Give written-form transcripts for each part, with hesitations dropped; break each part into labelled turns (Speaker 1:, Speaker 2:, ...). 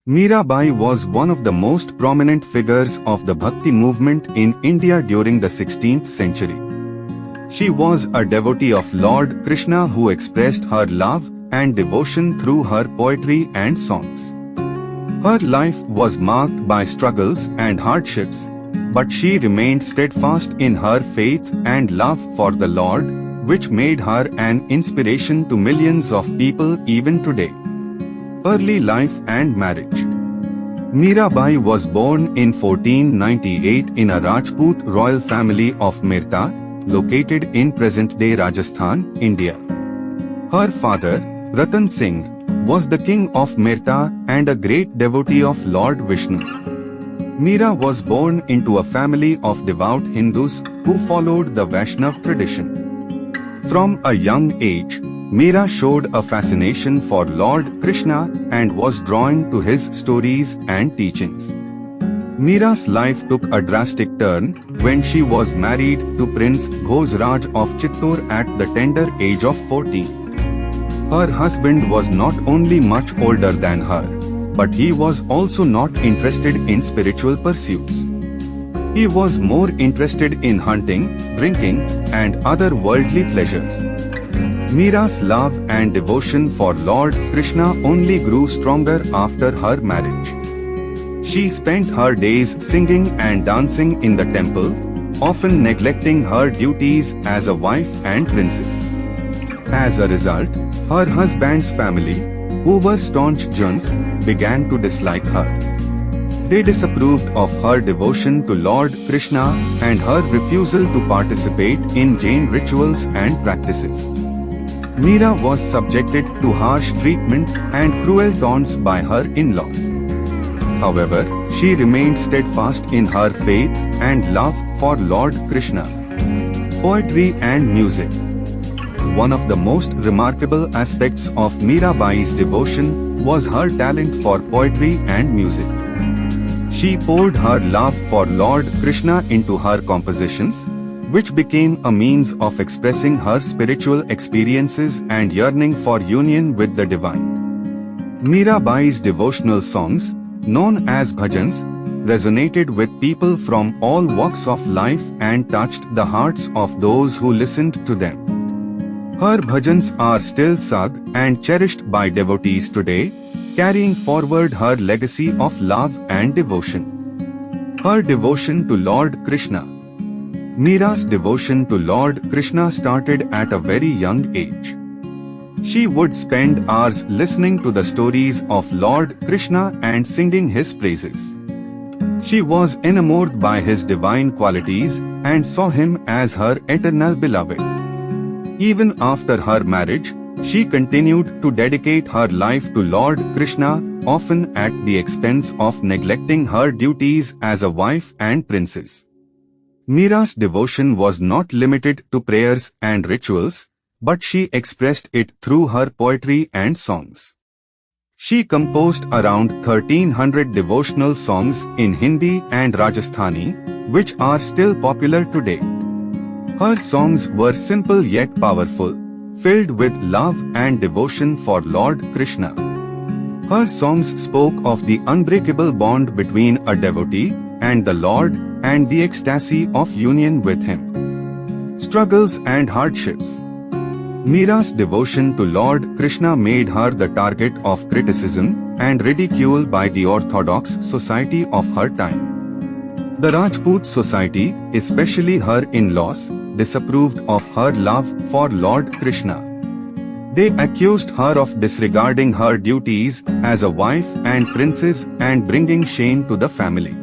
Speaker 1: Meera Bai was one of the most prominent figures of the Bhakti movement in India during the 16th century. She was a devotee of Lord Krishna who expressed her love and devotion through her poetry and songs. Her life was marked by struggles and hardships, but she remained steadfast in her faith and love for the Lord, which made her an inspiration to millions of people even today. Early life and marriage. Meera Bai was born in 1498 in a Rajput royal family of Merta, located in present-day Rajasthan, India. Her father, Ratan Singh, was the king of Merta and a great devotee of Lord Vishnu. Meera was born into a family of devout Hindus who followed the Vaishnav tradition. From a young age, Meera showed a fascination for Lord Krishna and was drawn to his stories and teachings. Meera's life took a drastic turn when she was married to Prince Bhojraj of Chittor at the tender age of 14. Her husband was not only much older than her, but he was also not interested in spiritual pursuits. He was more interested in hunting, drinking, and other worldly pleasures. Meera's love and devotion for Lord Krishna only grew stronger after her marriage. She spent her days singing and dancing in the temple, often neglecting her duties as a wife and princess. As a result, her husband's family, who were staunch Jains, began to dislike her. They disapproved of her devotion to Lord Krishna and her refusal to participate in Jain rituals and practices. Meera was subjected to harsh treatment and cruel taunts by her in-laws. However, she remained steadfast in her faith and love for Lord Krishna. Poetry and music. One of the most remarkable aspects of Meera Bai's devotion was her talent for poetry and music. She poured her love for Lord Krishna into her compositions, which became a means of expressing her spiritual experiences and yearning for union with the divine. Meera Bai's devotional songs, known as bhajans, resonated with people from all walks of life and touched the hearts of those who listened to them. Her bhajans are still sung and cherished by devotees today, carrying forward her legacy of love and devotion. Her devotion to Lord Krishna. Meera's devotion to Lord Krishna started at a very young age. She would spend hours listening to the stories of Lord Krishna and singing his praises. She was enamored by his divine qualities and saw him as her eternal beloved. Even after her marriage, she continued to dedicate her life to Lord Krishna, often at the expense of neglecting her duties as a wife and princess. Meera's devotion was not limited to prayers and rituals, but she expressed it through her poetry and songs. She composed around 1300 devotional songs in Hindi and Rajasthani, which are still popular today. Her songs were simple yet powerful, filled with love and devotion for Lord Krishna. Her songs spoke of the unbreakable bond between a devotee and the Lord and the ecstasy of union with him. Struggles and hardships. Meera's devotion to Lord Krishna made her the target of criticism and ridicule by the orthodox society of her time. The Rajput society, especially her in-laws, disapproved of her love for Lord Krishna. They accused her of disregarding her duties as a wife and princess and bringing shame to the family.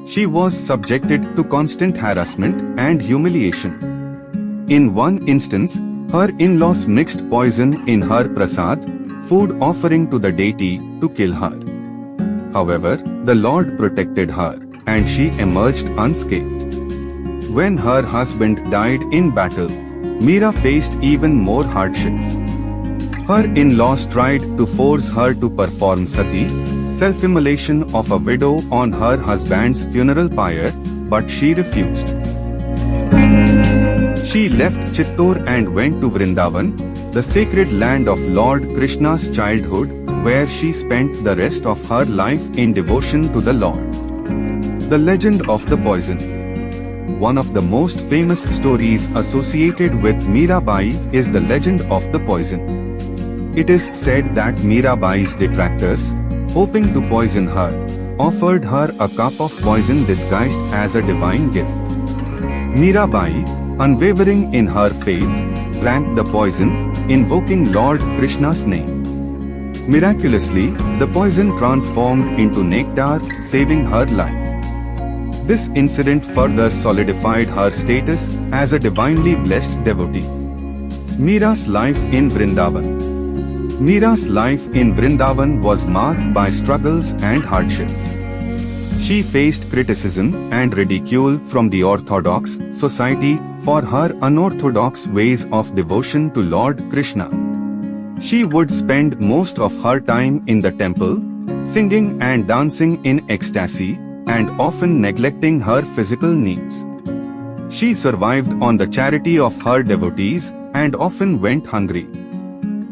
Speaker 1: She was subjected to constant harassment and humiliation. In one instance, her in-laws mixed poison in her prasad, food offering to the deity, to kill her. However, the Lord protected her, and she emerged unscathed. When her husband died in battle, Meera faced even more hardships. Her in-laws tried to force her to perform sati, self-immolation of a widow, on her husband's funeral pyre, but she refused. She left Chittor and went to Vrindavan, the sacred land of Lord Krishna's childhood, where she spent the rest of her life in devotion to the Lord. The legend of the poison. One of the most famous stories associated with Meera Bai is the legend of the poison. It is said that Meera Bai's detractors, hoping to poison her, offered her a cup of poison disguised as a divine gift. Meera Bai, unwavering in her faith, drank the poison, invoking Lord Krishna's name. Miraculously, the poison transformed into nectar, saving her life. This incident further solidified her status as a divinely blessed devotee. Meera's life in Vrindavan. Meera's life in Vrindavan was marked by struggles and hardships. She faced criticism and ridicule from the Orthodox society for her unorthodox ways of devotion to Lord Krishna. She would spend most of her time in the temple, singing and dancing in ecstasy, and often neglecting her physical needs. She survived on the charity of her devotees and often went hungry.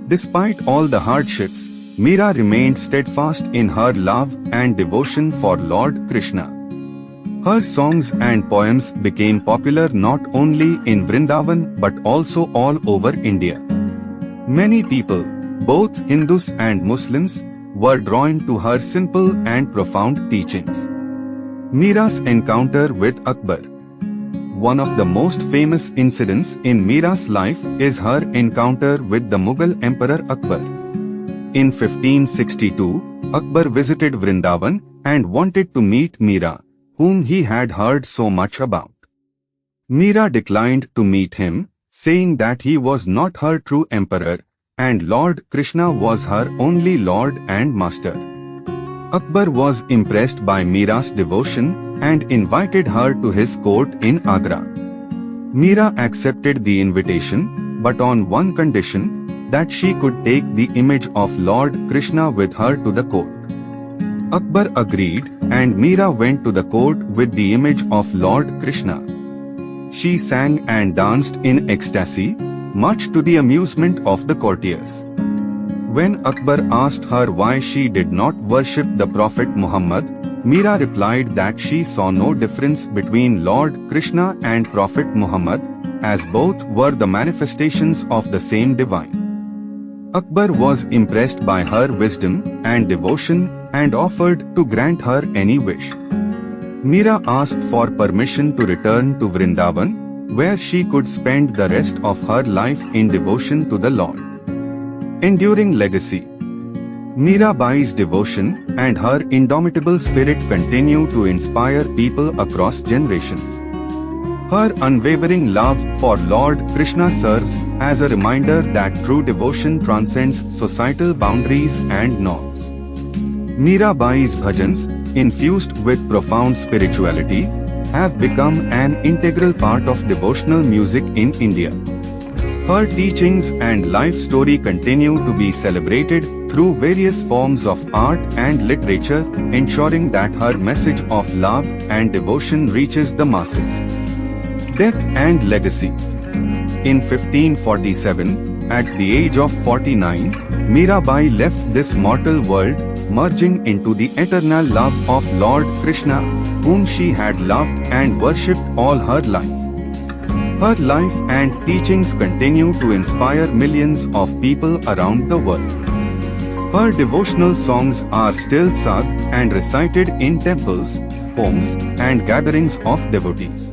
Speaker 1: Despite all the hardships, Meera remained steadfast in her love and devotion for Lord Krishna. Her songs and poems became popular not only in Vrindavan but also all over India. Many people, both Hindus and Muslims, were drawn to her simple and profound teachings. Meera's encounter with Akbar. One of the most famous incidents in Meera's life is her encounter with the Mughal Emperor Akbar. In 1562, Akbar visited Vrindavan and wanted to meet Meera, whom he had heard so much about. Meera declined to meet him, saying that he was not her true emperor, and Lord Krishna was her only lord and master. Akbar was impressed by Meera's devotion and invited her to his court in Agra. Meera accepted the invitation, but on one condition, that she could take the image of Lord Krishna with her to the court. Akbar agreed, and Meera went to the court with the image of Lord Krishna. She sang and danced in ecstasy, much to the amusement of the courtiers. When Akbar asked her why she did not worship the Prophet Muhammad, Meera replied that she saw no difference between Lord Krishna and Prophet Muhammad, as both were the manifestations of the same divine. Akbar was impressed by her wisdom and devotion and offered to grant her any wish. Meera asked for permission to return to Vrindavan, where she could spend the rest of her life in devotion to the Lord. Enduring legacy. Meera Bai's devotion and her indomitable spirit continue to inspire people across generations. Her unwavering love for Lord Krishna serves as a reminder that true devotion transcends societal boundaries and norms. Meera Bai's bhajans, infused with profound spirituality, have become an integral part of devotional music in India. Her teachings and life story continue to be celebrated through various forms of art and literature, ensuring that her message of love and devotion reaches the masses. Death and legacy. In 1547, at the age of 49, Meera Bai left this mortal world, merging into the eternal love of Lord Krishna, whom she had loved and worshipped all her life. Her life and teachings continue to inspire millions of people around the world. Her devotional songs are still sung and recited in temples, homes, and gatherings of devotees.